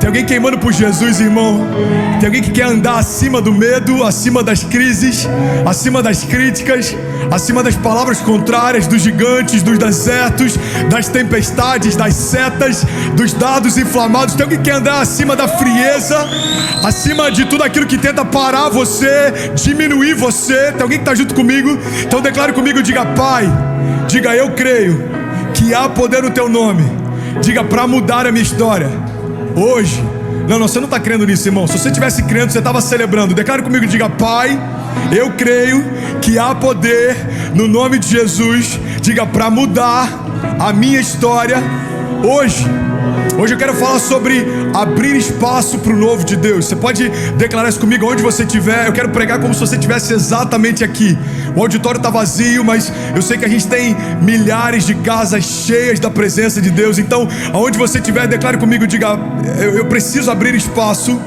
Tem alguém queimando por Jesus, irmão? Tem alguém que quer andar acima do medo, acima das crises, acima das críticas, acima das palavras contrárias, dos gigantes, dos desertos, das tempestades, das setas, dos dardos inflamados? Tem alguém que quer andar acima da frieza, acima de tudo aquilo que tenta parar você, diminuir você? Tem alguém que está junto comigo? Então declare comigo, diga: Pai, diga: eu creio que há poder no teu nome, diga, para mudar a minha história hoje. Não, você não está crendo nisso, irmão. Se você estivesse crendo, você estava celebrando. Declare comigo, diga: Pai, eu creio que há poder no nome de Jesus, diga, para mudar a minha história hoje. Hoje eu quero falar sobre abrir espaço para o novo de Deus. Você pode declarar isso comigo onde você estiver. Eu quero pregar como se você estivesse exatamente aqui. O auditório está vazio, mas eu sei que a gente tem milhares de casas cheias da presença de Deus. Então, aonde você estiver, declare comigo, diga: eu preciso abrir espaço,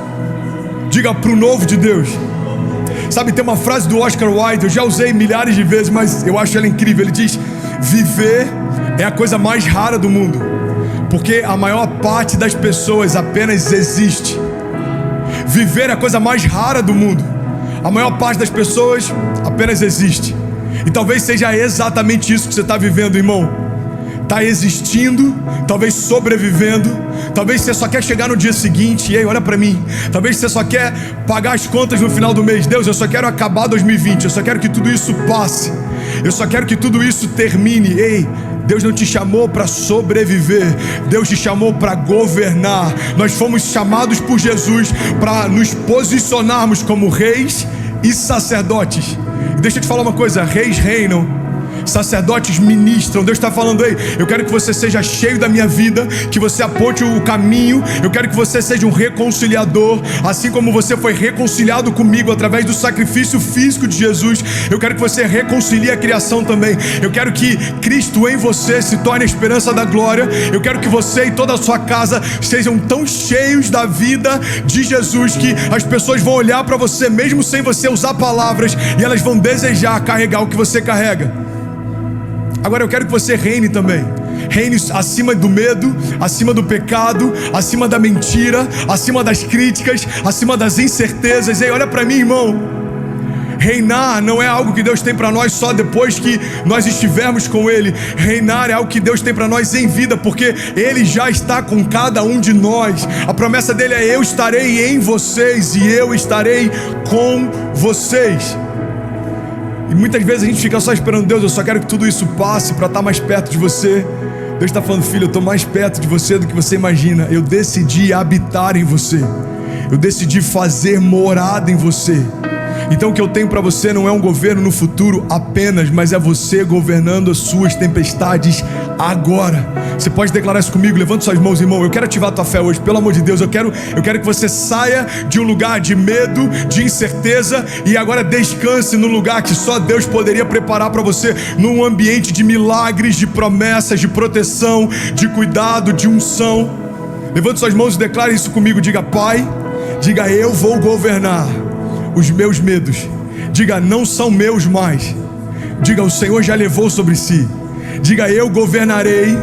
diga, para o novo de Deus. Sabe, tem uma frase do Oscar Wilde, eu já usei milhares de vezes, mas eu acho ela incrível. Ele diz: viver é a coisa mais rara do mundo, porque a maior parte das pessoas apenas existe. Viver é a coisa mais rara do mundo. A maior parte das pessoas apenas existe. E talvez seja exatamente isso que você está vivendo, irmão. Está existindo, talvez sobrevivendo. Talvez você só quer chegar no dia seguinte. E aí, olha para mim. Talvez você só quer pagar as contas no final do mês. Deus, eu só quero acabar 2020. Eu só quero que tudo isso passe. Eu só quero que tudo isso termine. Ei, Deus não te chamou para sobreviver, Deus te chamou para governar. Nós fomos chamados por Jesus para nos posicionarmos como reis e sacerdotes. E deixa eu te falar uma coisa: reis reinam, sacerdotes ministram. Deus está falando: ei, eu quero que você seja cheio da minha vida, que você aponte o caminho. Eu quero que você seja um reconciliador, assim como você foi reconciliado comigo através do sacrifício físico de Jesus. Eu quero que você reconcilie a criação também. Eu quero que Cristo em você se torne a esperança da glória. Eu quero que você e toda a sua casa sejam tão cheios da vida de Jesus que as pessoas vão olhar para você mesmo sem você usar palavras, e elas vão desejar carregar o que você carrega. Agora eu quero que você reine também. Reine acima do medo, acima do pecado, acima da mentira, acima das críticas, acima das incertezas. Ei, olha para mim, irmão. Reinar não é algo que Deus tem para nós só depois que nós estivermos com Ele. Reinar é algo que Deus tem para nós em vida, porque Ele já está com cada um de nós. A promessa dele é: eu estarei em vocês e eu estarei com vocês. E muitas vezes a gente fica só esperando: Deus, eu só quero que tudo isso passe para estar mais perto de você. Deus está falando: filho, eu estou mais perto de você do que você imagina. Eu decidi habitar em você. Eu decidi fazer morada em você. Então o que eu tenho para você não é um governo no futuro apenas, mas é você governando as suas tempestades agora. Você pode declarar isso comigo? Levanta suas mãos, irmão. Eu quero ativar a tua fé hoje, pelo amor de Deus. Eu quero que você saia de um lugar de medo, de incerteza, e agora descanse num lugar que só Deus poderia preparar para você, num ambiente de milagres, de promessas, de proteção, de cuidado, de unção. Levanta suas mãos e declare isso comigo. Diga: Pai, diga, eu vou governar os meus medos. Diga: não são meus mais. Diga: o Senhor já levou sobre si. Diga: eu governarei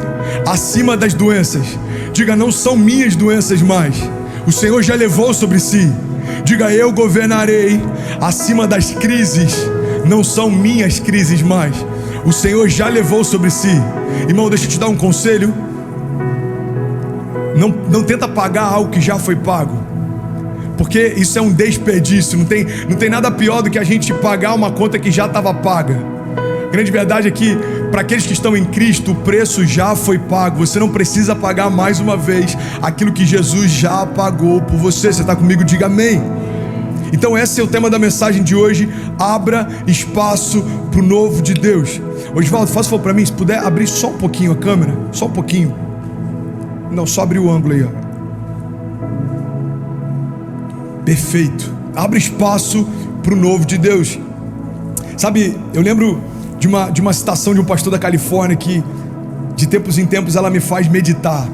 acima das doenças. Diga: não são minhas doenças mais. O Senhor já levou sobre si. Diga: eu governarei acima das crises. Não são minhas crises mais. O Senhor já levou sobre si. Irmão, deixa eu te dar um conselho. Não tenta pagar algo que já foi pago, porque isso é um desperdício. Não tem nada pior do que a gente pagar uma conta que já estava paga. A grande verdade é que, para aqueles que estão em Cristo, o preço já foi pago. Você não precisa pagar mais uma vez aquilo que Jesus já pagou por você. Você está comigo? Diga amém. Então esse é o tema da mensagem de hoje: abra espaço para o novo de Deus. Osvaldo, faz favor para mim, se puder abrir só um pouquinho a câmera, só um pouquinho. Não, só abrir o ângulo aí, ó. Perfeito. Abre espaço para o novo de Deus. Sabe, eu lembro de uma citação de um pastor da Califórnia que, de tempos em tempos, ela me faz meditar.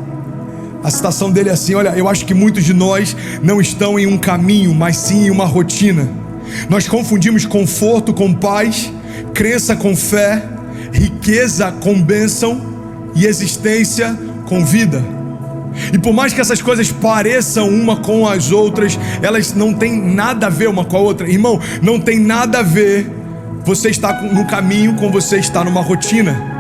A citação dele é assim: olha, eu acho que muitos de nós não estão em um caminho, mas sim em uma rotina. Nós confundimos conforto com paz, crença com fé, riqueza com bênção e existência com vida. E por mais que essas coisas pareçam uma com as outras, elas não têm nada a ver uma com a outra. Irmão, não tem nada a ver você estar no caminho com você estar numa rotina.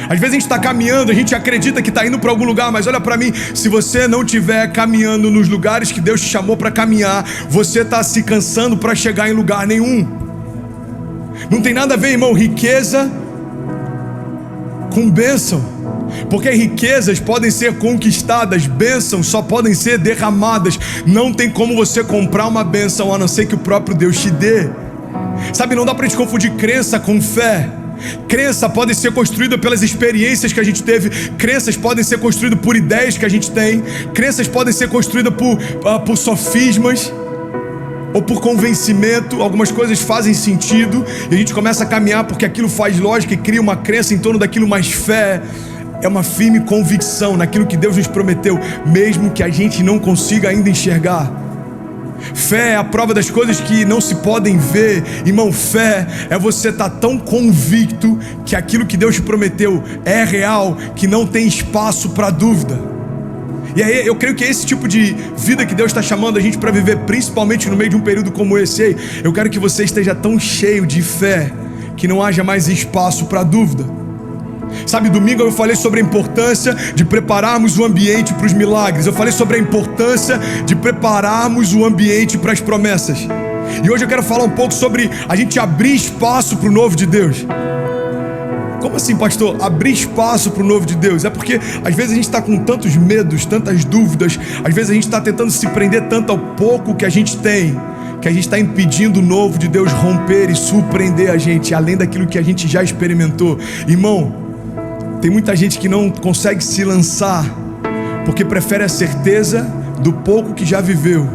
Às vezes a gente está caminhando, a gente acredita que está indo para algum lugar, mas olha para mim, se você não estiver caminhando nos lugares que Deus te chamou para caminhar, você está se cansando para chegar em lugar nenhum. Não tem nada a ver, irmão, riqueza com bênção, porque riquezas podem ser conquistadas, bênçãos só podem ser derramadas. Não tem como você comprar uma bênção a não ser que o próprio Deus te dê. Sabe, não dá para a gente confundir crença com fé. Crença pode ser construída pelas experiências que a gente teve. Crenças podem ser construídas por ideias que a gente tem. Crenças podem ser construídas por sofismas ou por convencimento. Algumas coisas fazem sentido e a gente começa a caminhar porque aquilo faz lógica e cria uma crença em torno daquilo. Mas fé é uma firme convicção naquilo que Deus nos prometeu, mesmo que a gente não consiga ainda enxergar. Fé é a prova das coisas que não se podem ver. Irmão, fé é você estar tão convicto que aquilo que Deus te prometeu é real, que não tem espaço para dúvida. E aí eu creio que é esse tipo de vida que Deus está chamando a gente para viver, principalmente no meio de um período como esse aí. Eu quero que você esteja tão cheio de fé que não haja mais espaço para dúvida. Sabe, domingo eu falei sobre a importância de prepararmos o ambiente para os milagres. Eu falei sobre a importância de prepararmos o ambiente para as promessas. E hoje eu quero falar um pouco sobre a gente abrir espaço para o novo de Deus. Como assim, pastor? Abrir espaço para o novo de Deus? É porque às vezes a gente está com tantos medos, tantas dúvidas. Às vezes a gente está tentando se prender tanto ao pouco que a gente tem, que a gente está impedindo o novo de Deus romper e surpreender a gente, além daquilo que a gente já experimentou. Irmão, tem muita gente que não consegue se lançar porque prefere a certeza do pouco que já viveu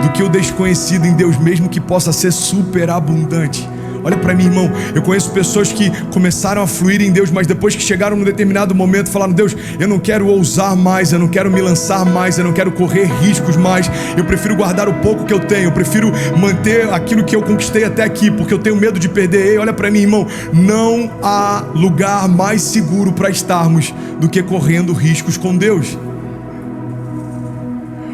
do que o desconhecido em Deus, mesmo que possa ser superabundante. Olha para mim, irmão, eu conheço pessoas que começaram a fluir em Deus, mas depois que chegaram num determinado momento falaram: Deus, eu não quero ousar mais, eu não quero me lançar mais, eu não quero correr riscos mais, eu prefiro guardar o pouco que eu tenho, eu prefiro manter aquilo que eu conquistei até aqui, porque eu tenho medo de perder. Ei, olha para mim, irmão, não há lugar mais seguro para estarmos do que correndo riscos com Deus.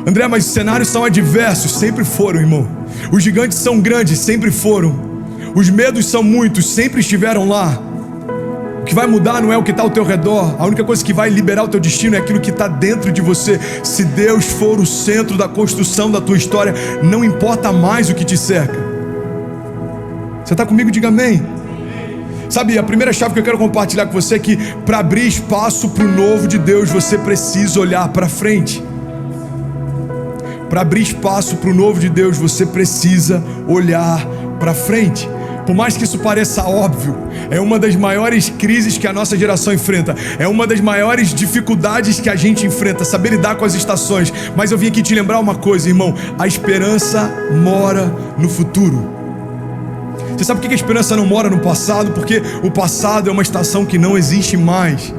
André, mas os cenários são adversos. Sempre foram, irmão. Os gigantes são grandes, sempre foram. Os medos são muitos, sempre estiveram lá. O que vai mudar não é o que está ao teu redor. A única coisa que vai liberar o teu destino é aquilo que está dentro de você. Se Deus for o centro da construção da tua história, não importa mais o que te cerca. Você está comigo? Diga amém. Sabe, a primeira chave que eu quero compartilhar com você é que para abrir espaço para o novo de Deus, você precisa olhar para frente. Para abrir espaço para o novo de Deus, você precisa olhar para frente. Por mais que isso pareça óbvio, é uma das maiores crises que a nossa geração enfrenta. É uma das maiores dificuldades que a gente enfrenta, saber lidar com as estações. Mas eu vim aqui te lembrar uma coisa, irmão: a esperança mora no futuro. Você sabe por que a esperança não mora no passado? Porque o passado é uma estação que não existe mais.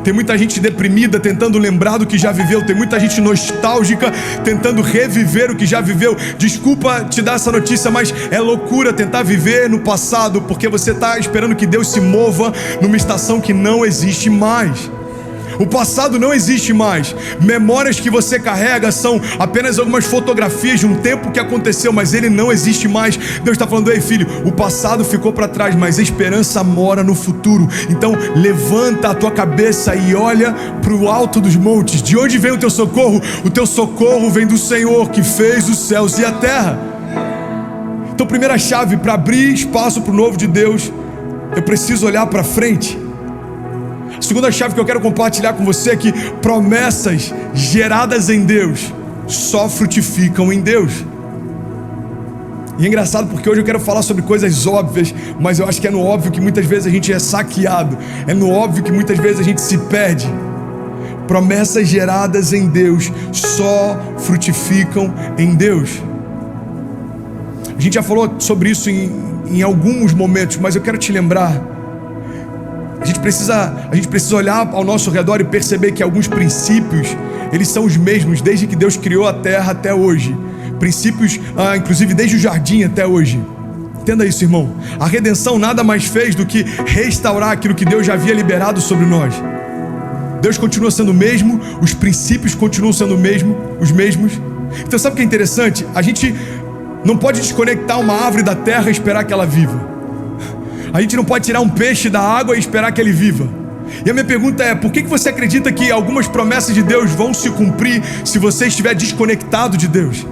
Tem muita gente deprimida tentando lembrar do que já viveu. Tem muita gente nostálgica tentando reviver o que já viveu. Desculpa te dar essa notícia, mas é loucura tentar viver no passado, porque você está esperando que Deus se mova numa estação que não existe mais. O passado não existe mais. Memórias que você carrega são apenas algumas fotografias de um tempo que aconteceu, mas ele não existe mais. Deus está falando: ei filho, o passado ficou para trás, mas a esperança mora no futuro. Então levanta a tua cabeça e olha para o alto dos montes. De onde vem o teu socorro? O teu socorro vem do Senhor, que fez os céus e a terra. Então, primeira chave para abrir espaço para o novo de Deus, eu preciso olhar para frente. A segunda chave que eu quero compartilhar com você é que promessas geradas em Deus só frutificam em Deus. E é engraçado porque hoje eu quero falar sobre coisas óbvias, mas eu acho que é no óbvio que muitas vezes a gente é saqueado. É no óbvio que muitas vezes a gente se perde. Promessas geradas em Deus só frutificam em Deus. A gente já falou sobre isso em alguns momentos, mas eu quero te lembrar. A gente precisa olhar ao nosso redor e perceber que alguns princípios, eles são os mesmos desde que Deus criou a terra até hoje. Princípios, inclusive desde o jardim até hoje. Entenda isso, irmão. A redenção nada mais fez do que restaurar aquilo que Deus já havia liberado sobre nós. Deus continua sendo o mesmo, os princípios continuam sendo os mesmos. Então sabe o que é interessante? A gente não pode desconectar uma árvore da terra e esperar que ela viva. A gente não pode tirar um peixe da água e esperar que ele viva. E a minha pergunta é, por que você acredita que algumas promessas de Deus vão se cumprir se você estiver desconectado de Deus?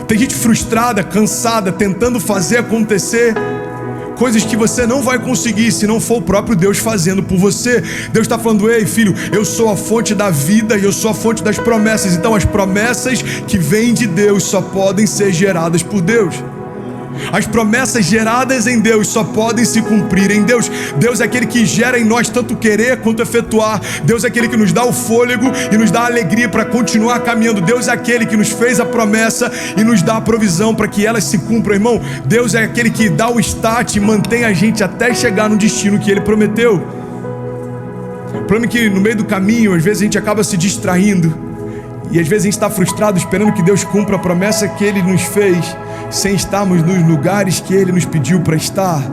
Tem gente frustrada, cansada, tentando fazer acontecer coisas que você não vai conseguir se não for o próprio Deus fazendo por você. Deus está falando: ei filho, eu sou a fonte da vida e eu sou a fonte das promessas. Então as promessas que vêm de Deus só podem ser geradas por Deus. As promessas geradas em Deus só podem se cumprir em Deus. Deus é aquele que gera em nós tanto querer quanto efetuar. Deus é aquele que nos dá o fôlego e nos dá a alegria para continuar caminhando. Deus é aquele que nos fez a promessa e nos dá a provisão para que elas se cumpram, irmão. Deus é aquele que dá o start e mantém a gente até chegar no destino que Ele prometeu. O problema é que no meio do caminho, às vezes a gente acaba se distraindo e às vezes a gente está frustrado esperando que Deus cumpra a promessa que Ele nos fez, sem estarmos nos lugares que Ele nos pediu para estar.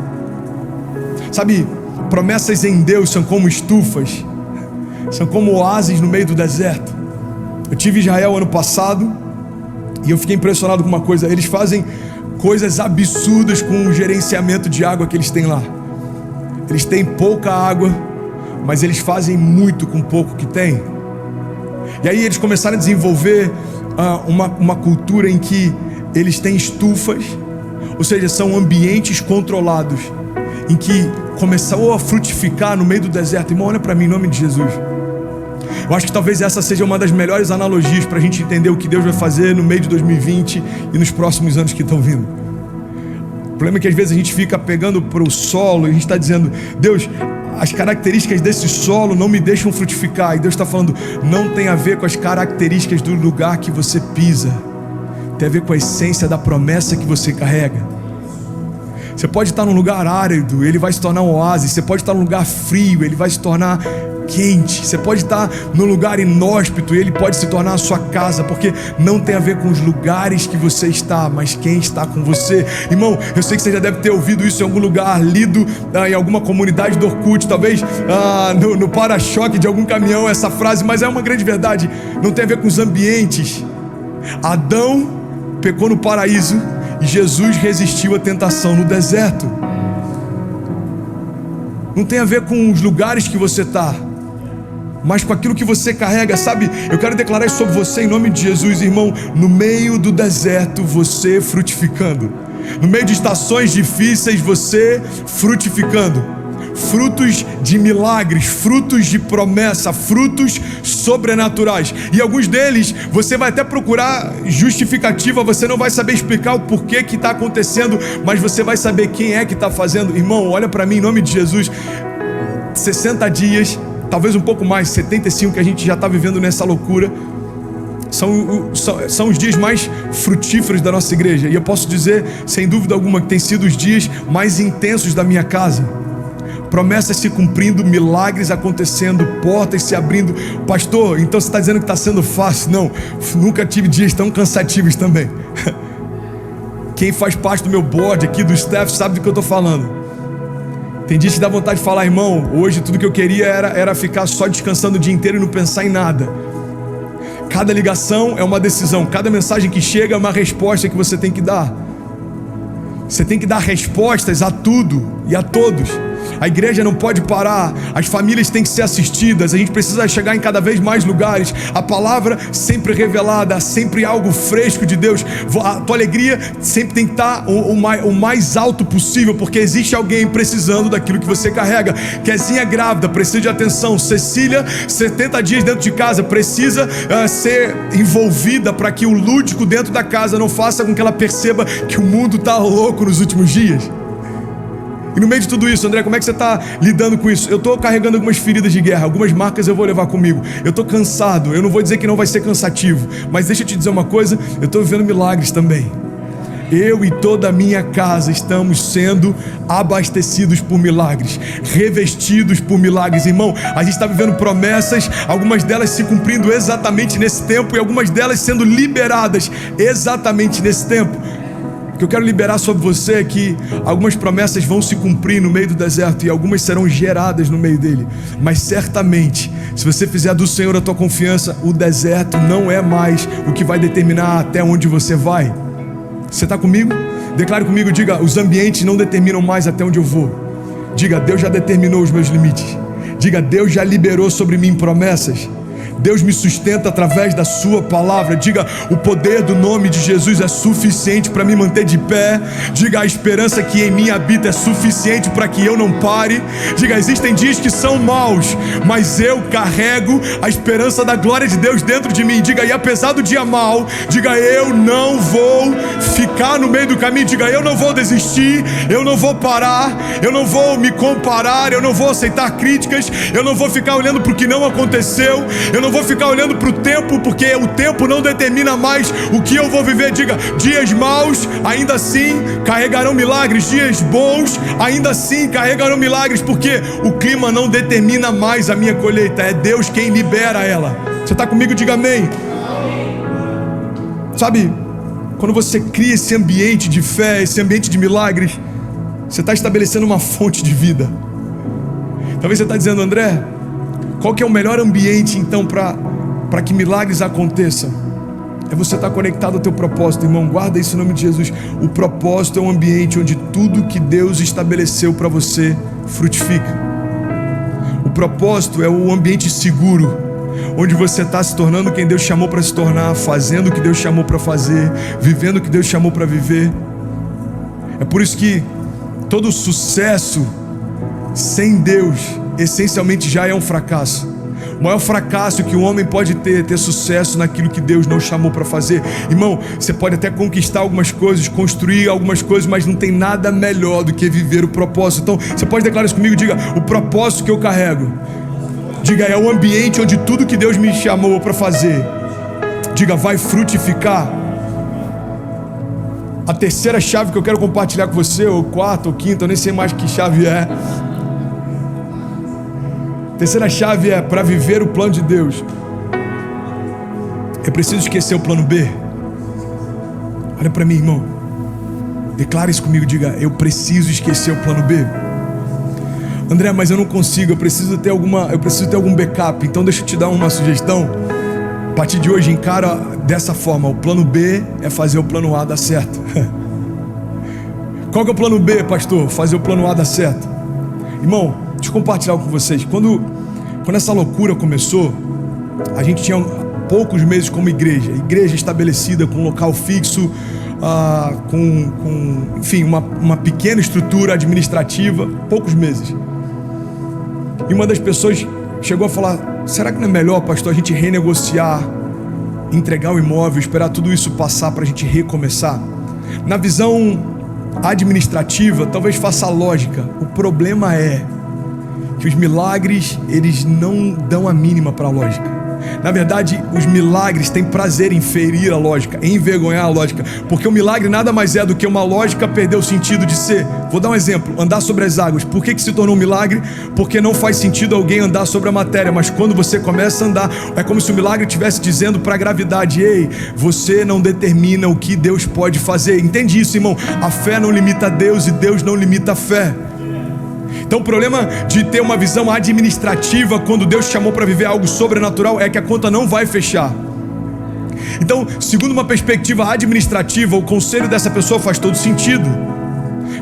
Sabe, promessas em Deus são como estufas, são como oásis no meio do deserto. Eu tive em Israel ano passado e eu fiquei impressionado com uma coisa: eles fazem coisas absurdas com o gerenciamento de água que eles têm lá. Eles têm pouca água, mas eles fazem muito com pouco que tem. E aí eles começaram a desenvolver uma cultura em que eles têm estufas, ou seja, são ambientes controlados, em que começou a frutificar no meio do deserto. Irmão, olha para mim em nome de Jesus. Eu acho que talvez essa seja uma das melhores analogias para a gente entender o que Deus vai fazer no meio de 2020 e nos próximos anos que estão vindo. O problema é que às vezes a gente fica pegando para o solo e a gente está dizendo: Deus, as características desse solo não me deixam frutificar. E Deus está falando: não tem a ver com as características do lugar que você pisa, tem a ver com a essência da promessa que você carrega. Você pode estar num lugar árido, ele vai se tornar um oásis. Você pode estar num lugar frio, ele vai se tornar quente. Você pode estar num lugar inóspito e ele pode se tornar a sua casa, porque não tem a ver com os lugares que você está, mas quem está com você. Irmão, eu sei que você já deve ter ouvido isso em algum lugar, lido em alguma comunidade do Orkut, talvez no para-choque de algum caminhão, essa frase, mas é uma grande verdade. Não tem a ver com os ambientes. Adão pecou no paraíso e Jesus resistiu à tentação no deserto. Não tem a ver com os lugares que você está, mas com aquilo que você carrega. Sabe, eu quero declarar isso sobre você em nome de Jesus, irmão. No meio do deserto, você frutificando. No meio de estações difíceis, você frutificando. Frutos de milagres, frutos de promessa, frutos sobrenaturais. E alguns deles você vai até procurar justificativa, você não vai saber explicar o porquê que está acontecendo, mas você vai saber quem é que está fazendo. Irmão, olha para mim em nome de Jesus. 60 dias, talvez um pouco mais, 75 que a gente já está vivendo nessa loucura, são os dias mais frutíferos da nossa igreja. E eu posso dizer, sem dúvida alguma, que tem sido os dias mais intensos da minha casa. Promessas se cumprindo, milagres acontecendo, portas se abrindo. Pastor, então você está dizendo que está sendo fácil? Não, nunca tive dias tão cansativos também. Quem faz parte do meu board aqui, do staff, sabe do que eu estou falando. Tem dias que dá vontade de falar: irmão, hoje tudo que eu queria era ficar só descansando o dia inteiro e não pensar em nada. Cada ligação é uma decisão, cada mensagem que chega é uma resposta que você tem que dar. Você tem que dar respostas a tudo e a todos. A igreja não pode parar, as famílias têm que ser assistidas, a gente precisa chegar em cada vez mais lugares. A palavra sempre revelada, sempre algo fresco de Deus. A tua alegria sempre tem que estar o mais alto possível, porque existe alguém precisando daquilo que você carrega. Kezinha grávida, precisa de atenção. Cecília, 70 dias dentro de casa, precisa ser envolvida para que o lúdico dentro da casa não faça com que ela perceba que o mundo está louco nos últimos dias. E no meio de tudo isso, André, como é que você está lidando com isso? Eu estou carregando algumas feridas de guerra, algumas marcas eu vou levar comigo. Eu estou cansado, eu não vou dizer que não vai ser cansativo, mas deixa eu te dizer uma coisa, eu estou vivendo milagres também. Eu e toda a minha casa estamos sendo abastecidos por milagres, revestidos por milagres. Irmão, a gente está vivendo promessas, algumas delas se cumprindo exatamente nesse tempo e algumas delas sendo liberadas exatamente nesse tempo. que eu quero liberar sobre você é que algumas promessas vão se cumprir no meio do deserto e algumas serão geradas no meio dele. Mas certamente, se você fizer do Senhor a tua confiança, o deserto não é mais o que vai determinar até onde você vai. Você está comigo? Declare comigo, diga: os ambientes não determinam mais até onde eu vou. Diga: Deus já determinou os meus limites. Diga: Deus já liberou sobre mim promessas. Deus me sustenta através da sua palavra. Diga: o poder do nome de Jesus é suficiente para me manter de pé. Diga: a esperança que em mim habita é suficiente para que eu não pare. Diga: existem dias que são maus, mas eu carrego a esperança da glória de Deus dentro de mim. Diga: e apesar do dia mau, diga: eu não vou ficar no meio do caminho. Diga: eu não vou desistir, eu não vou parar, eu não vou me comparar, eu não vou aceitar críticas, eu não vou ficar olhando para o que não aconteceu, eu não vou ficar olhando para o tempo, porque o tempo não determina mais o que eu vou viver. Diga: dias maus ainda assim carregarão milagres, dias bons ainda assim carregarão milagres, porque o clima não determina mais a minha colheita, é Deus quem libera ela. Você está comigo? Diga amém. Sabe, quando você cria esse ambiente de fé, esse ambiente de milagres, você está estabelecendo uma fonte de vida. Talvez você está dizendo: André, qual que é o melhor ambiente então para que milagres aconteçam? É você estar conectado ao teu propósito, irmão. Guarda isso em nome de Jesus. O propósito é um ambiente onde tudo que Deus estabeleceu para você frutifica. O propósito é o ambiente seguro, onde você está se tornando quem Deus chamou para se tornar, fazendo o que Deus chamou para fazer, vivendo o que Deus chamou para viver. É por isso que todo sucesso sem Deus essencialmente já é um fracasso. O maior fracasso que o homem pode ter é ter sucesso naquilo que Deus não chamou para fazer. Irmão, você pode até conquistar algumas coisas, construir algumas coisas, mas não tem nada melhor do que viver o propósito. Então, você pode declarar isso comigo? Diga: o propósito que eu carrego. Diga: é o ambiente onde tudo que Deus me chamou para fazer, diga, vai frutificar. A terceira chave que eu quero compartilhar com você, ou quarta, ou quinta, eu nem sei mais que chave é. A terceira chave é: para viver o plano de Deus, é preciso esquecer o plano B. Olha para mim, irmão. Declara isso comigo, diga: eu preciso esquecer o plano B. André, mas eu não consigo, eu preciso ter algum backup. Então deixa eu te dar uma sugestão. A partir de hoje, encara dessa forma: o plano B é fazer o plano A dar certo. Qual que é o plano B, pastor? Fazer o plano A dar certo. Irmão, deixa eu compartilhar com vocês. Quando essa loucura começou, a gente tinha poucos meses como igreja estabelecida, com um local fixo, enfim, uma pequena estrutura administrativa, poucos meses. E uma das pessoas chegou a falar: será que não é melhor, pastor, a gente renegociar, entregar o imóvel, esperar tudo isso passar para a gente recomeçar? Na visão administrativa, talvez faça lógica. O problema é que os milagres, eles não dão a mínima para a lógica. Na verdade, os milagres têm prazer em ferir a lógica, em envergonhar a lógica, porque o milagre nada mais é do que uma lógica perder o sentido de ser. Vou dar um exemplo: andar sobre as águas. Por que se tornou um milagre? Porque não faz sentido alguém andar sobre a matéria, mas quando você começa a andar, é como se o milagre estivesse dizendo para a gravidade: ei, você não determina o que Deus pode fazer. Entende isso, irmão? A fé não limita a Deus e Deus não limita a fé. Então o problema de ter uma visão administrativa quando Deus te chamou para viver algo sobrenatural é que a conta não vai fechar. Então, segundo uma perspectiva administrativa, o conselho dessa pessoa faz todo sentido.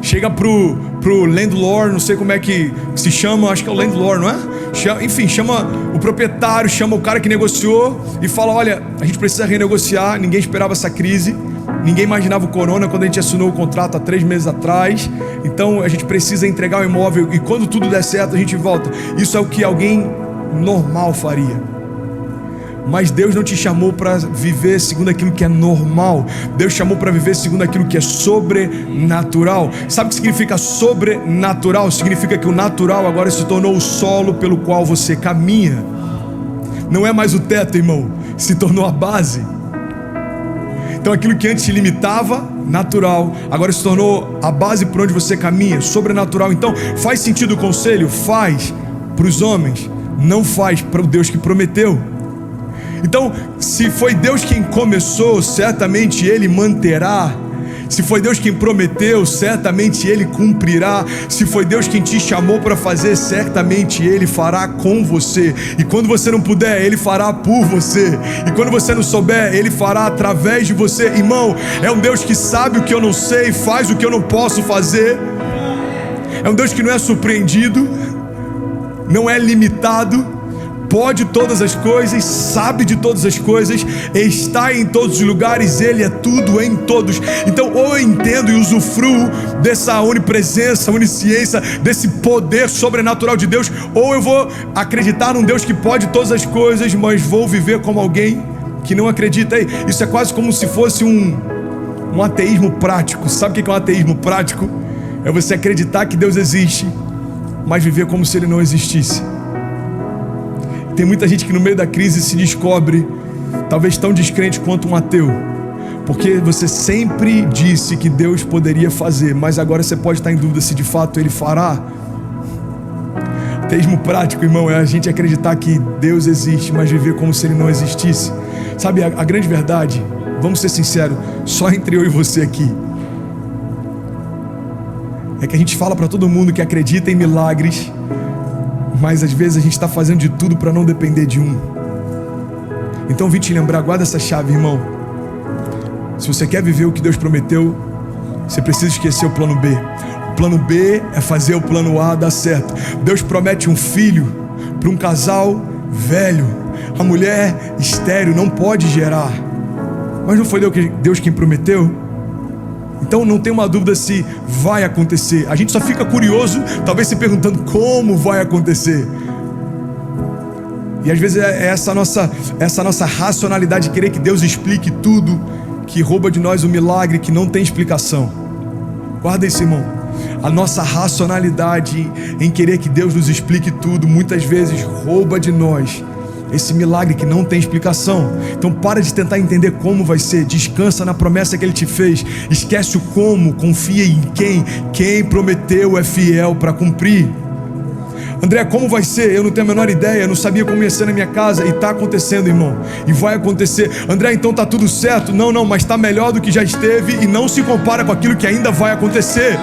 Chega pro landlord, não sei como é que se chama, acho que é o landlord, não é? Enfim, chama o proprietário, chama o cara que negociou e fala: olha, a gente precisa renegociar, ninguém esperava essa crise, ninguém imaginava o corona quando a gente assinou o contrato há 3 meses atrás, então a gente precisa entregar o imóvel e quando tudo der certo a gente volta. Isso é o que alguém normal faria. Mas Deus não te chamou para viver segundo aquilo que é normal. Deus chamou para viver segundo aquilo que é sobrenatural. Sabe o que significa sobrenatural? Significa que o natural agora se tornou o solo pelo qual você caminha. Não é mais o teto, irmão, se tornou a base. Então aquilo que antes te limitava, natural, agora se tornou a base por onde você caminha, sobrenatural. Então faz sentido o conselho? Faz para os homens, não faz para o Deus que prometeu. Então, se foi Deus quem começou, certamente Ele manterá. Se foi Deus quem prometeu, certamente Ele cumprirá. Se foi Deus quem te chamou para fazer, certamente Ele fará com você. E quando você não puder, Ele fará por você. E quando você não souber, Ele fará através de você. Irmão, é um Deus que sabe o que eu não sei, faz o que eu não posso fazer. É um Deus que não é surpreendido, não é limitado, pode todas as coisas, sabe de todas as coisas, está em todos os lugares, Ele é tudo em todos. Então, ou eu entendo e usufruo dessa onipresença, onisciência, desse poder sobrenatural de Deus, ou eu vou acreditar num Deus que pode todas as coisas, mas vou viver como alguém que não acredita. Isso é quase como se fosse um ateísmo prático. Sabe o que é um ateísmo prático? É você acreditar que Deus existe, mas viver como se Ele não existisse. Tem muita gente que no meio da crise se descobre talvez tão descrente quanto um ateu, porque você sempre disse que Deus poderia fazer, mas agora você pode estar em dúvida se de fato Ele fará. Ateísmo prático, irmão, é a gente acreditar que Deus existe, mas viver como se Ele não existisse. Sabe, a grande verdade, vamos ser sinceros, só entre eu e você aqui, é que a gente fala para todo mundo que acredita em milagres, mas às vezes a gente está fazendo de tudo para não depender de um. Então vim te lembrar, guarda essa chave, irmão. Se você quer viver o que Deus prometeu, você precisa esquecer o plano B. O plano B é fazer o plano A dar certo. Deus promete um filho para um casal velho. A mulher estéril não pode gerar. Mas não foi Deus quem prometeu? Então não tem uma dúvida se vai acontecer. A gente só fica curioso, talvez se perguntando como vai acontecer. E às vezes é essa nossa racionalidade de querer que Deus explique tudo, que rouba de nós o milagre que não tem explicação. Guarda isso, irmão. A nossa racionalidade em querer que Deus nos explique tudo, muitas vezes rouba de nós esse milagre que não tem explicação. Então para de tentar entender como vai ser. Descansa na promessa que Ele te fez. Esquece o como, confia em quem. Quem prometeu é fiel para cumprir. André, como vai ser? Eu não tenho a menor ideia. Eu não sabia como ia ser na minha casa. E está acontecendo, irmão. E vai acontecer. André, então está tudo certo? Não, mas está melhor do que já esteve. E não se compara com aquilo que ainda vai acontecer.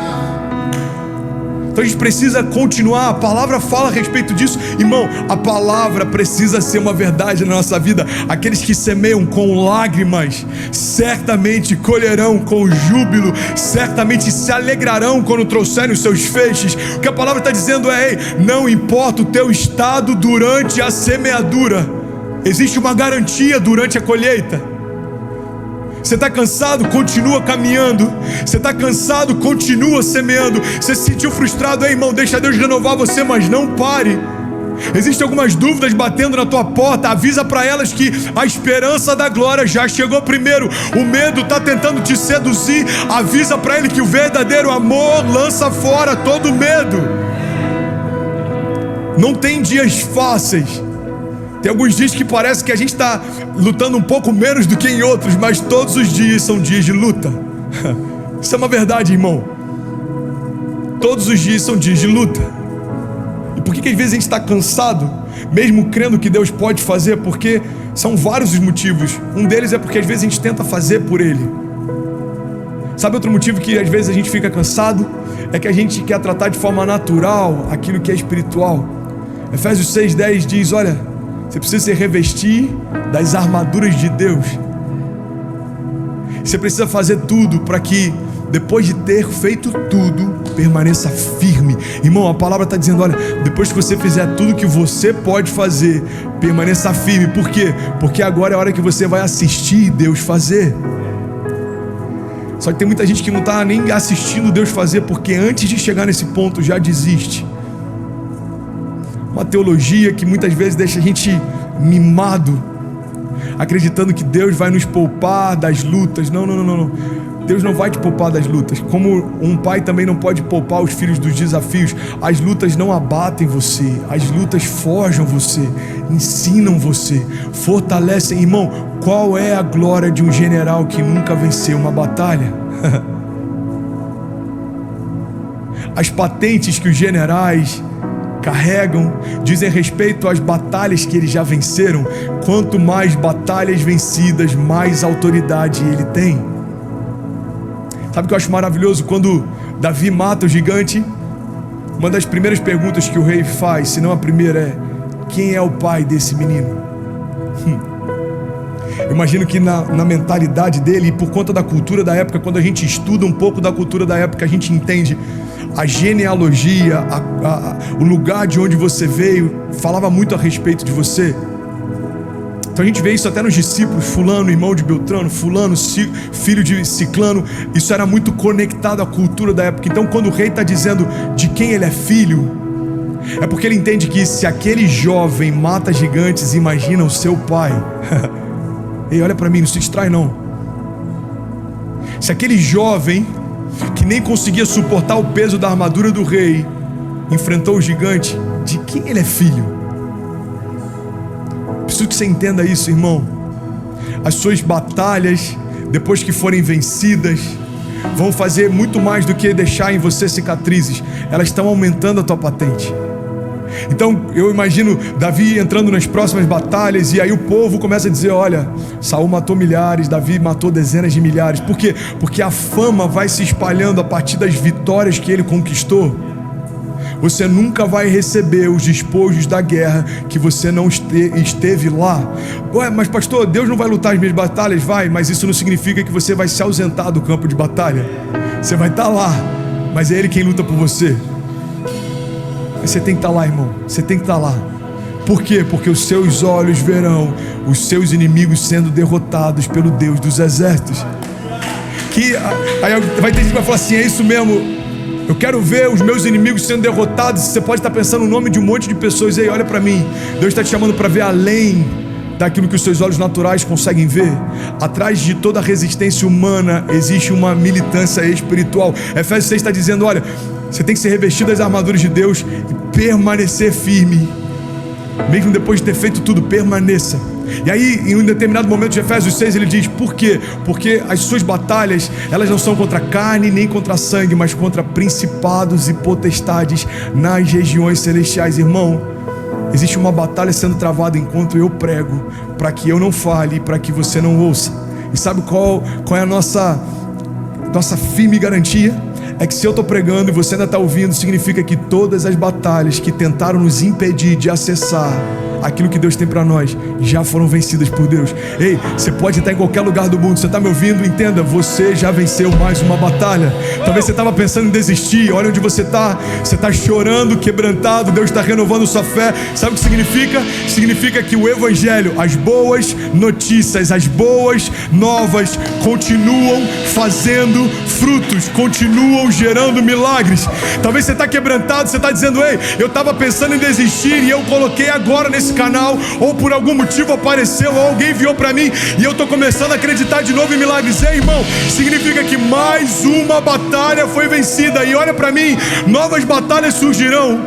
Então a gente precisa continuar. A palavra fala a respeito disso. Irmão, a palavra precisa ser uma verdade na nossa vida. Aqueles que semeiam com lágrimas certamente colherão com júbilo, certamente se alegrarão quando trouxerem os seus feixes. O que a palavra está dizendo é: ei, não importa o teu estado durante a semeadura, existe uma garantia durante a colheita. Você está cansado? Continua caminhando. Você está cansado? Continua semeando. Você se sentiu frustrado? Ei, irmão, deixa Deus renovar você, mas não pare. Existem algumas dúvidas batendo na tua porta. Avisa para elas que a esperança da glória já chegou primeiro. O medo está tentando te seduzir. Avisa para ele que o verdadeiro amor lança fora todo medo. Não tem dias fáceis. Tem alguns dias que parece que a gente está lutando um pouco menos do que em outros, mas todos os dias são dias de luta. Isso é uma verdade, irmão. Todos os dias são dias de luta. E por que às vezes a gente está cansado, mesmo crendo que Deus pode fazer? Porque são vários os motivos. Um deles é porque às vezes a gente tenta fazer por Ele. Sabe outro motivo que às vezes a gente fica cansado? É que a gente quer tratar de forma natural aquilo que é espiritual. Efésios 6:10 diz: olha, você precisa se revestir das armaduras de Deus. Você precisa fazer tudo para que, depois de ter feito tudo, permaneça firme. Irmão, a palavra está dizendo: olha, depois que você fizer tudo que você pode fazer, permaneça firme. Por quê? Porque agora é a hora que você vai assistir Deus fazer. Só que tem muita gente que não está nem assistindo Deus fazer, porque antes de chegar nesse ponto já desiste. Uma teologia que muitas vezes deixa a gente mimado, acreditando que Deus vai nos poupar das lutas. Não. Deus não vai te poupar das lutas. Como um pai também não pode poupar os filhos dos desafios. As lutas não abatem você. As lutas forjam você, ensinam você, fortalecem. Irmão, qual é a glória de um general que nunca venceu uma batalha? As patentes que os generais carregam dizem respeito às batalhas que eles já venceram. Quanto mais batalhas vencidas, mais autoridade ele tem. Sabe o que eu acho maravilhoso? Quando Davi mata o gigante, uma das primeiras perguntas que o rei faz, se não a primeira, é: quem é o pai desse menino? Eu imagino que na mentalidade dele, e por conta da cultura da época, quando a gente estuda um pouco da cultura da época, a gente entende a genealogia, o lugar de onde você veio, falava muito a respeito de você. Então a gente vê isso até nos discípulos: fulano, irmão de Beltrano, fulano, filho de Ciclano. Isso era muito conectado à cultura da época. Então quando o rei está dizendo de quem ele é filho, é porque ele entende que se aquele jovem mata gigantes, imagina o seu pai. Ei, olha para mim, não se distrai não. Se aquele jovem que nem conseguia suportar o peso da armadura do rei enfrentou o gigante, de quem ele é filho? Preciso que você entenda isso, irmão. As suas batalhas, depois que forem vencidas, vão fazer muito mais do que deixar em você cicatrizes. Elas estão aumentando a tua patente. Então eu imagino Davi entrando nas próximas batalhas, e aí o povo começa a dizer: olha, Saul matou milhares, Davi matou dezenas de milhares. Por quê? Porque a fama vai se espalhando a partir das vitórias que ele conquistou. Você nunca vai receber os despojos da guerra que você não esteve lá. Ué, mas pastor, Deus não vai lutar as minhas batalhas? Vai, mas isso não significa que você vai se ausentar do campo de batalha. Você vai estar lá, mas é Ele quem luta por você. Você tem que estar lá, irmão. Você tem que estar lá. Por quê? Porque os seus olhos verão os seus inimigos sendo derrotados pelo Deus dos exércitos. Aí vai ter gente que vai falar assim: é isso mesmo, eu quero ver os meus inimigos sendo derrotados. Você pode estar pensando no nome de um monte de pessoas. Ei, olha para mim, Deus está te chamando para ver além daquilo que os seus olhos naturais conseguem ver. Atrás de toda resistência humana existe uma militância espiritual. Efésios 6 está dizendo: olha, você tem que ser revestido das armaduras de Deus e permanecer firme. Mesmo depois de ter feito tudo, permaneça. E aí, em um determinado momento de Efésios 6, ele diz: por quê? Porque as suas batalhas, elas não são contra carne nem contra sangue, mas contra principados e potestades nas regiões celestiais. Irmão, existe uma batalha sendo travada enquanto eu prego, para que eu não fale, para que você não ouça. E sabe qual é a nossa firme garantia? É que se eu estou pregando e você ainda está ouvindo, significa que todas as batalhas que tentaram nos impedir de acessar aquilo que Deus tem para nós já foram vencidas por Deus. Ei, você pode estar em qualquer lugar do mundo, você está me ouvindo? Entenda, você já venceu mais uma batalha. Talvez você estava pensando em desistir. Olha onde você está chorando, quebrantado. Deus está renovando sua fé. Sabe o que significa? Significa que o Evangelho, as boas notícias, as boas novas continuam fazendo frutos, continuam gerando milagres. Talvez você está quebrantado, você está dizendo: ei, eu estava pensando em desistir e eu coloquei agora nesse canal, ou por algum motivo apareceu, ou alguém enviou para mim e eu estou começando a acreditar de novo em milagres. Ei, irmão, significa que mais uma batalha foi vencida. E olha para mim, novas batalhas surgirão.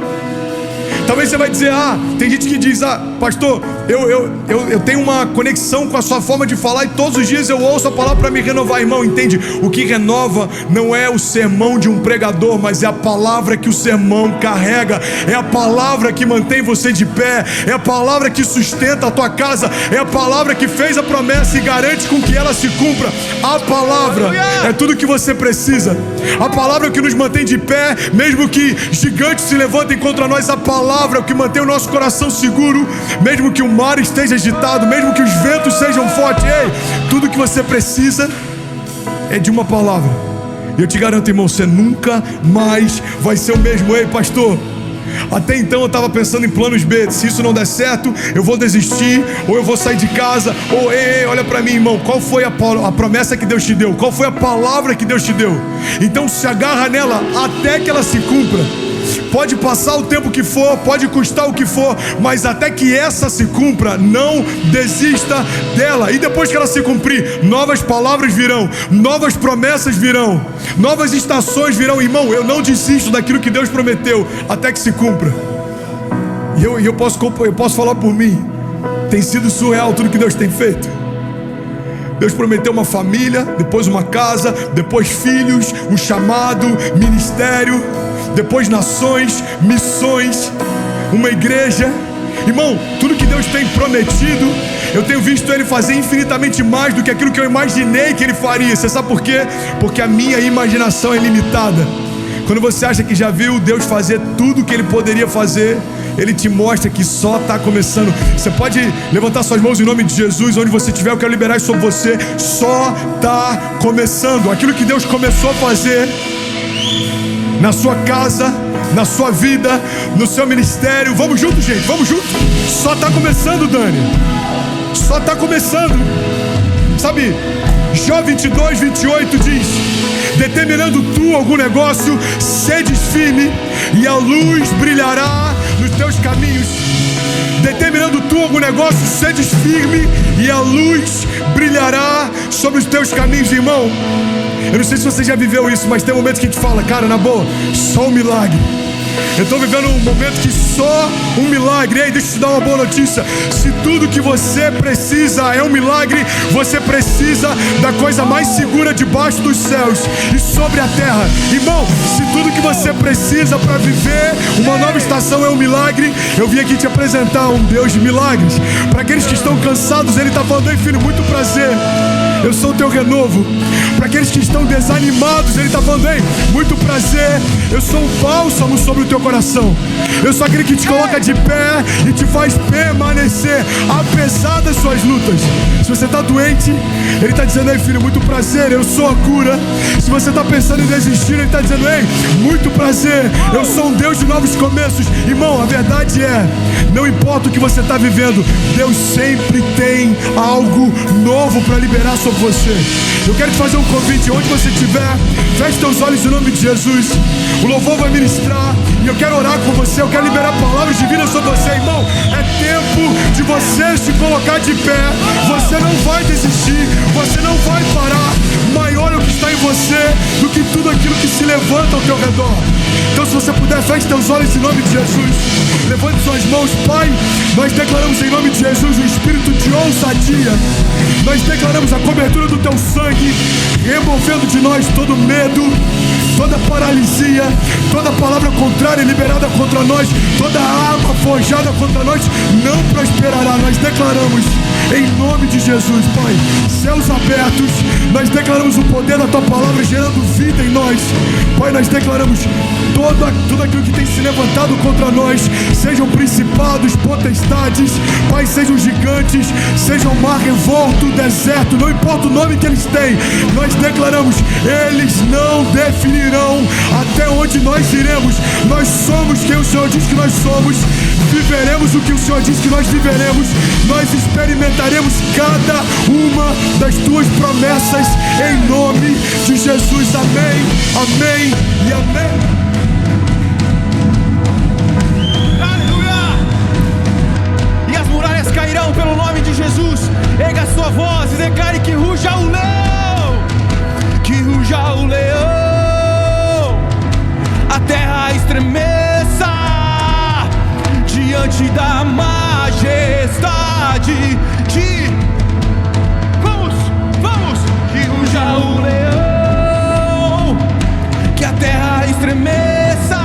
Talvez você vai dizer: tem gente que diz: pastor, eu tenho uma conexão com a sua forma de falar e todos os dias eu ouço a palavra para me renovar. Irmão, entende? O que renova não é o sermão de um pregador, mas é a palavra que o sermão carrega. É a palavra que mantém você de pé. É a palavra que sustenta a tua casa. É a palavra que fez a promessa e garante com que ela se cumpra. A palavra é tudo que você precisa. A palavra é o que nos mantém de pé, mesmo que gigantes se levantem contra nós. A palavra é o que mantém o nosso coração seguro, mesmo que o mar esteja agitado, mesmo que os ventos sejam fortes. Ei, tudo que você precisa é de uma palavra. E eu te garanto, irmão, você nunca mais vai ser o mesmo. Ei, pastor, até então eu estava pensando em planos B. Se isso não der certo, eu vou desistir, ou eu vou sair de casa. Ou, ei, olha para mim, irmão, qual foi a promessa que Deus te deu? Qual foi a palavra que Deus te deu? Então se agarra nela até que ela se cumpra. Pode passar o tempo que for, pode custar o que for, mas até que essa se cumpra, não desista dela. E depois que ela se cumprir, novas palavras virão, novas promessas virão, novas estações virão. Irmão, eu não desisto daquilo que Deus prometeu até que se cumpra. E eu posso falar por mim, tem sido surreal tudo que Deus tem feito. Deus prometeu uma família, depois uma casa, depois filhos, um chamado, ministério, depois nações, missões, uma igreja. Irmão, tudo que Deus tem prometido, Eu tenho visto Ele fazer infinitamente mais do que aquilo que eu imaginei que Ele faria. Você sabe por quê? Porque a minha imaginação é limitada. Quando você acha que já viu Deus fazer tudo o que Ele poderia fazer, Ele te mostra que só está começando. Você pode levantar suas mãos em nome de Jesus, onde você estiver, eu quero liberar isso sobre você. Só está começando. Aquilo que Deus começou a fazer na sua casa, na sua vida, no seu ministério. Vamos junto, gente, vamos junto. Só está começando, Dani. Só está começando. Sabe, Jó 22, 28 diz: determinando tu algum negócio, sedes firme, e a luz brilhará nos teus caminhos. Determinando tu algum negócio, sedes firme, e a luz brilhará sobre os teus caminhos, irmão. Eu não sei se você já viveu isso, mas tem momentos que a gente fala, cara, na boa, só um milagre. Eu estou vivendo um momento que só um milagre. Ei, deixa eu te dar uma boa notícia. Se tudo que você precisa é um milagre, você precisa da coisa mais segura debaixo dos céus e sobre a terra. Irmão, se tudo que você precisa para viver uma nova estação é um milagre, eu vim aqui te apresentar um Deus de milagres. Para aqueles que estão cansados, Ele está falando: ei, filho, muito prazer, eu sou o teu renovo. Para aqueles que estão desanimados, Ele está falando: ei, muito prazer, eu sou um bálsamo sobre o teu coração. Eu sou aquele que te coloca de pé e te faz permanecer apesar das suas lutas. Se você está doente, Ele está dizendo: ei, filho, muito prazer, eu sou a cura. Se você está pensando em desistir, Ele está dizendo: ei, muito prazer, eu sou um Deus de novos começos. Irmão, a verdade é, não importa o que você está vivendo, Deus sempre tem algo novo para liberar sobre você. Eu quero te fazer um convite, onde você estiver, feche teus olhos em nome de Jesus. O louvor vai ministrar e eu quero orar com você, eu quero liberar palavras divinas sobre você, irmão. É tempo de você se colocar de pé. Você não vai desistir, você não vai parar. Maior é o que está em você do que tudo aquilo que se levanta ao teu redor. Então, se você puder, feche teus olhos em nome de Jesus. Levante suas mãos. Pai, nós declaramos em nome de Jesus um espírito de ousadia. Nós declaramos a cobertura do teu sangue, removendo de nós todo medo, toda paralisia, toda palavra contrária liberada contra nós, toda arma forjada contra nós não prosperará. Nós declaramos em nome de Jesus, Pai, céus abertos. Nós declaramos o poder da tua palavra gerando vida em nós. Pai, nós declaramos tudo aquilo que tem se levantado contra nós, sejam principados, potestades, Pai, sejam gigantes, sejam mar revolto, deserto, não importa o nome que eles têm, nós declaramos, eles não definirão até onde nós iremos. Nós somos quem o Senhor diz que nós somos, viveremos o que o Senhor diz que nós viveremos, nós experimentaremos cada uma das tuas promessas, em nome de Jesus. Amém, amém e amém. Cairão pelo nome de Jesus. Erga sua voz e declare que ruja o leão, que ruja o leão, a terra estremeça diante da majestade de... Vamos, que ruja o leão, que a terra estremeça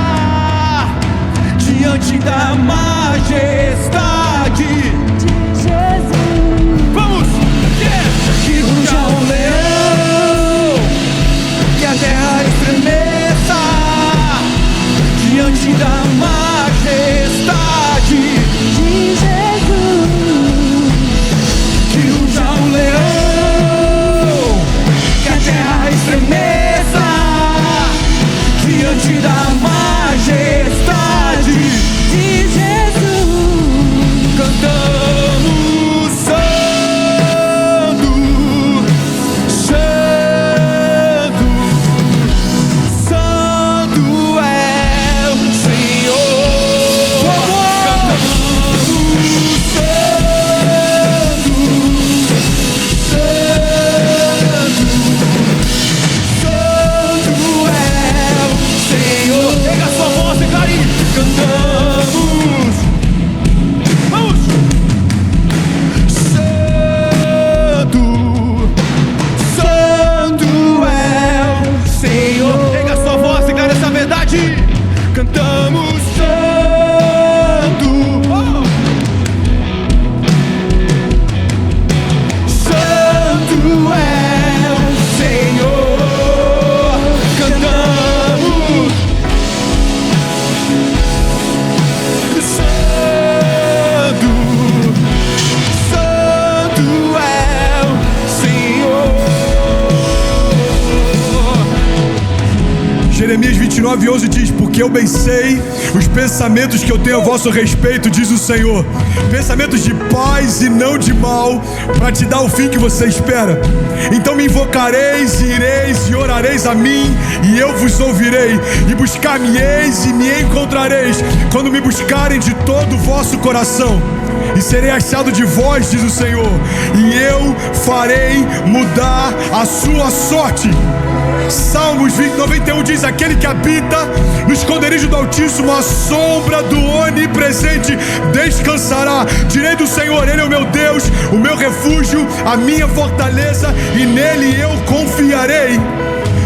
diante da majestade. Vamos! Yeah! Que ruja o leão. Jeremias 29:11 diz: porque eu bem sei os pensamentos que eu tenho a vosso respeito, diz o Senhor, pensamentos de paz e não de mal, para te dar o fim que você espera. Então me invocareis, e ireis e orareis a mim, e eu vos ouvirei, e buscar-me-eis e me encontrareis, quando me buscarem de todo o vosso coração. E serei achado de vós, diz o Senhor, e eu farei mudar a sua sorte. Salmos 91 diz: aquele que habita no esconderijo do Altíssimo, a sombra do Onipresente descansará. Direi do Senhor, Ele é o meu Deus, o meu refúgio, a minha fortaleza, e nele eu confiarei.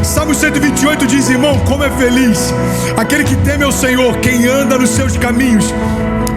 Salmo 128 diz: irmão, como é feliz aquele que teme ao Senhor, quem anda nos seus caminhos,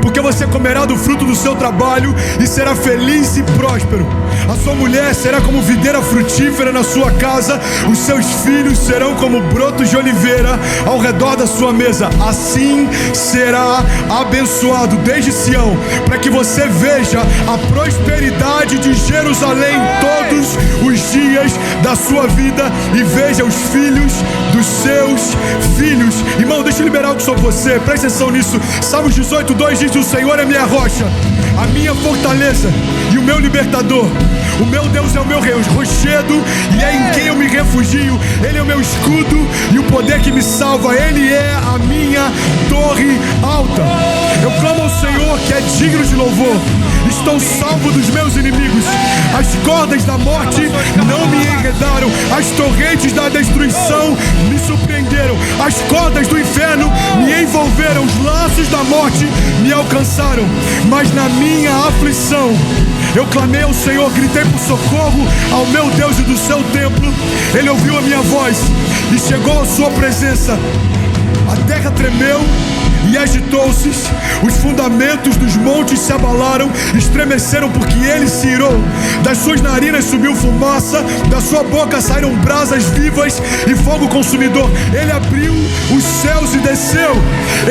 porque você comerá do fruto do seu trabalho e será feliz e próspero. A sua mulher será como videira frutífera na sua casa, os seus filhos serão como brotos de oliveira ao redor da sua mesa. Assim será abençoado desde Sião, para que você veja a prosperidade de Jerusalém todos os dias da sua vida e veja os filhos dos seus filhos. Irmão, deixa eu liberar algo sobre você, presta atenção nisso. Salmos 18:2 diz: o Senhor é minha rocha, a minha fortaleza e o meu libertador. O meu Deus é o meu rochedo e é em quem eu me refugio. Ele é o meu escudo e o poder que me salva. Ele é a minha torre alta. Eu clamo ao Senhor, que é digno de louvor. Estou salvo dos meus inimigos. As cordas da morte não me enredaram, as torrentes da destruição me surpreenderam, as cordas do inferno me envolveram, os laços da morte me alcançaram. Mas na minha aflição eu clamei ao Senhor, gritei por socorro ao meu Deus, e do seu templo Ele ouviu a minha voz e chegou à sua presença. A terra tremeu e agitou-se, os fundamentos dos montes se abalaram, estremeceram porque ele se irou. Das suas narinas subiu fumaça, da sua boca saíram brasas vivas e fogo consumidor. Ele abriu os céus e desceu,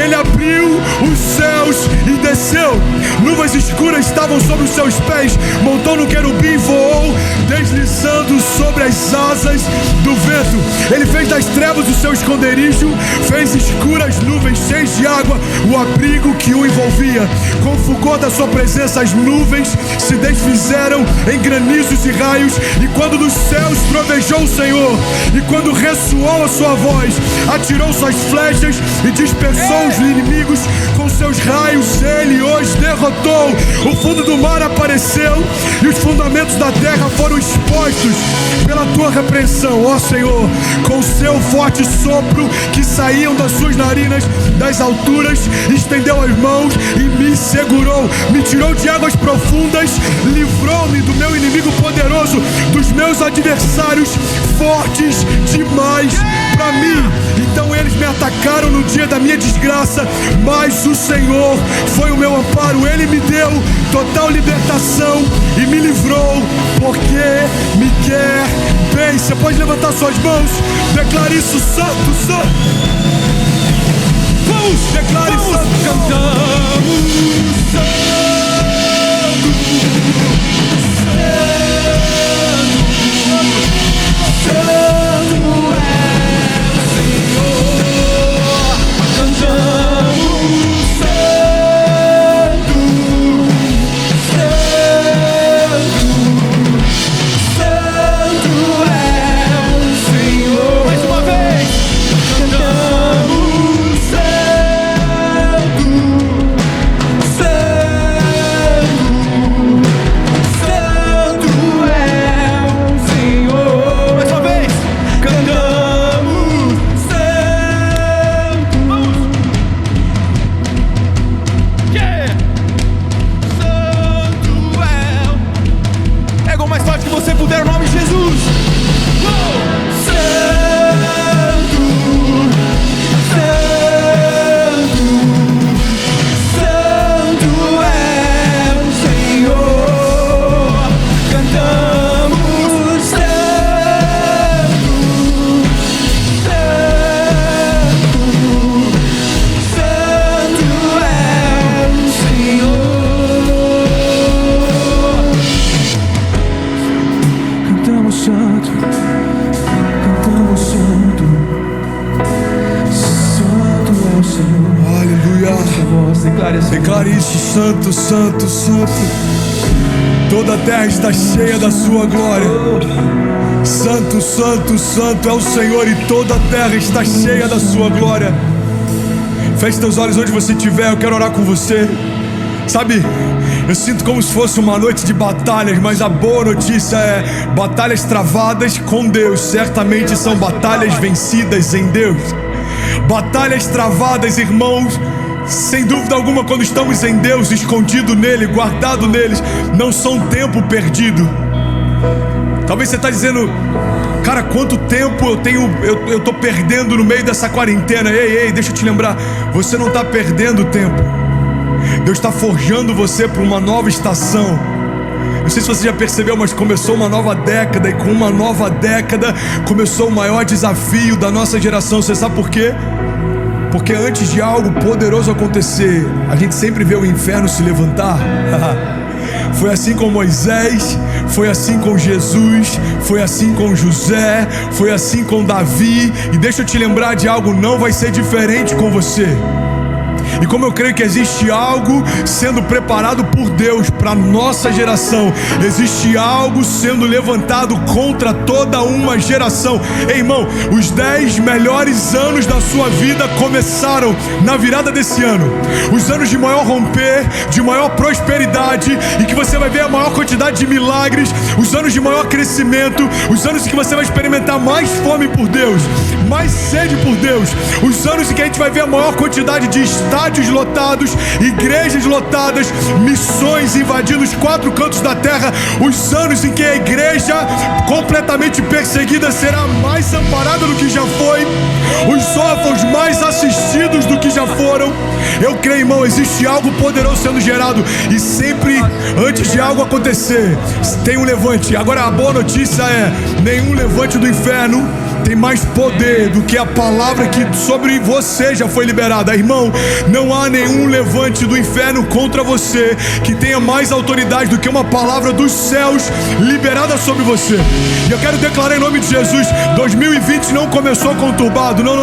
ele abriu os céus e desceu. Nuvens escuras estavam sobre os seus pés, montou no querubim e voou, deslizando sobre as asas do vento. Ele fez das trevas o seu esconderijo, fez escuras nuvens cheias de água o abrigo que o envolvia. Com o fulgor da sua presença as nuvens se desfizeram em granizos e raios. E quando dos céus trovejou o Senhor, e quando ressoou a sua voz, atirou suas flechas e dispersou os inimigos com seus raios. Ele os derrotou. O fundo do mar apareceu e os fundamentos da terra foram expostos pela tua repreensão, ó Senhor. Com seu forte sopro que saíam das suas narinas, das alturas, estendeu as mãos e me segurou, me tirou de águas profundas, livrou-me do meu inimigo poderoso, dos meus adversários fortes demais para mim. Então eles me atacaram no dia da minha desgraça, mas o Senhor foi o meu amparo. Ele me deu total libertação e me livrou, porque me quer bem. Você pode levantar suas mãos, declare isso: santo, santo. Vamos, declare santo. Cantamos Declare assim. Declare isso: santo, santo, santo. Toda a terra está cheia da sua glória. Santo, santo, santo é o Senhor, e toda a terra está cheia da sua glória. Feche teus olhos onde você estiver, eu quero orar com você. Sabe, eu sinto como se fosse uma noite de batalhas, mas a boa notícia é: batalhas travadas com Deus certamente são batalhas vencidas em Deus. Batalhas travadas, irmãos, sem dúvida alguma, quando estamos em Deus, escondido nele, guardado neles, não são tempo perdido. Talvez você está dizendo: cara, quanto tempo eu tô perdendo no meio dessa quarentena. Ei, deixa eu te lembrar, você não está perdendo tempo. Deus está forjando você para uma nova estação. Não sei se você já percebeu, mas começou uma nova década, e com uma nova década começou o maior desafio da nossa geração. Você sabe por quê? Porque antes de algo poderoso acontecer, a gente sempre vê o inferno se levantar. Foi assim com Moisés, foi assim com Jesus, foi assim com José, foi assim com Davi. E deixa eu te lembrar de algo: não vai ser diferente com você. E como eu creio que existe algo sendo preparado por Deus para a nossa geração, existe algo sendo levantado contra toda uma geração. Ei, irmão, os 10 melhores anos da sua vida começaram na virada desse ano. Os anos de maior romper, de maior prosperidade, e que você vai ver a maior quantidade de milagres. Os anos de maior crescimento, os anos em que você vai experimentar mais fome por Deus, mais sede por Deus. Os anos em que a gente vai ver a maior quantidade de estádios lotados, igrejas lotadas, missões invadindo os 4 cantos da terra. Os anos em que a igreja completamente perseguida será mais amparada do que já foi, os órfãos mais assistidos do que já foram. Eu creio, irmão, existe algo poderoso sendo gerado, e sempre antes de algo acontecer tem um levante. Agora a boa notícia é: nenhum levante do inferno tem mais poder do que a palavra que sobre você já foi liberada. Irmão, não há nenhum levante do inferno contra você que tenha mais autoridade do que uma palavra dos céus liberada sobre você. E eu quero declarar em nome de Jesus: 2020 não começou conturbado, não.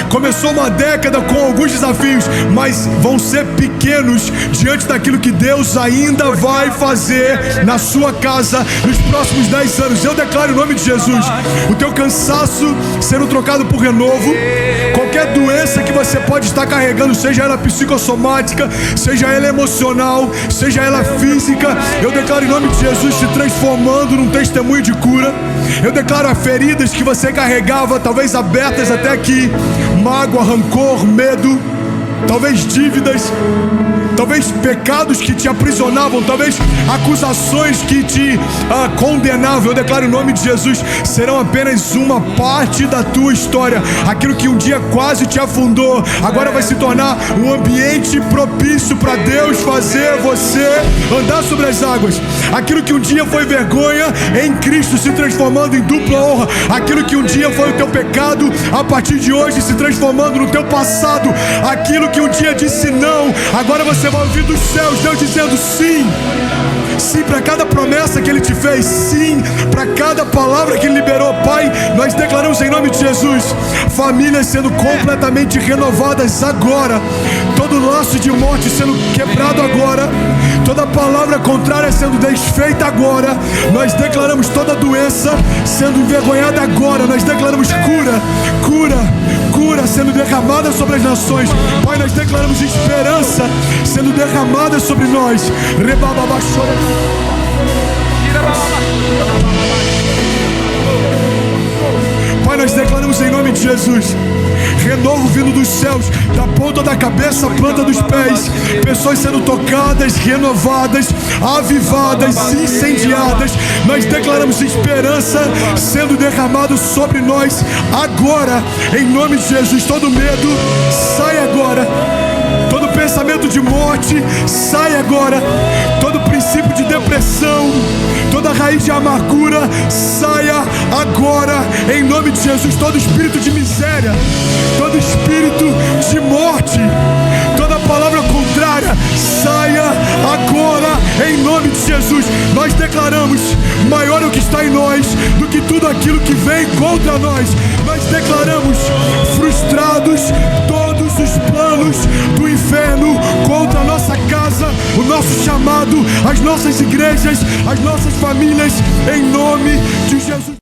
Começou uma década com alguns desafios, mas vão ser pequenos diante daquilo que Deus ainda vai fazer na sua casa nos próximos 10 anos. Eu declaro em nome de Jesus: o teu cansaço sendo trocado por renovo. Qualquer doença que você pode estar carregando, seja ela psicossomática, seja ela emocional, seja ela física, eu declaro em nome de Jesus se transformando num testemunho de cura. Eu declaro as feridas que você carregava, talvez abertas até aqui, mágoa, rancor, medo, talvez dívidas, talvez pecados que te aprisionavam, talvez acusações que te condenavam. Eu declaro em nome de Jesus, serão apenas uma parte da tua história. Aquilo que um dia quase te afundou, agora vai se tornar um ambiente propício para Deus fazer você andar sobre as águas. Aquilo que um dia foi vergonha, em Cristo se transformando em dupla honra. Aquilo que um dia foi o teu pecado, a partir de hoje se transformando no teu passado. Aquilo que um dia disse não, agora você vai ouvir dos céus Deus dizendo sim. Sim para cada promessa que Ele te fez, sim para cada palavra que Ele liberou. Pai, nós declaramos em nome de Jesus famílias sendo completamente renovadas agora, todo laço de morte sendo quebrado agora, toda palavra contrária sendo desfeita agora. Nós declaramos toda doença sendo envergonhada agora. Nós declaramos cura sendo derramada sobre as nações. Pai, nós declaramos esperança sendo derramada sobre nós. Pai, nós declaramos em nome de Jesus renovo vindo dos céus, da ponta da cabeça à planta dos pés. Pessoas sendo tocadas, renovadas, avivadas, incendiadas. Nós declaramos esperança sendo derramado sobre nós agora, em nome de Jesus. Todo medo sai agora, todo pensamento de morte sai agora, todo princípio de depressão, toda raiz de amargura saia agora, em nome de Jesus. Todo espírito de miséria, todo espírito de morte, toda palavra contrária saia agora, em nome de Jesus. Nós declaramos: maior é o que está em nós do que tudo aquilo que vem contra nós. Nós declaramos frustrados todos os planos do inferno contra nosso chamado, as nossas igrejas, as nossas famílias, em nome de Jesus.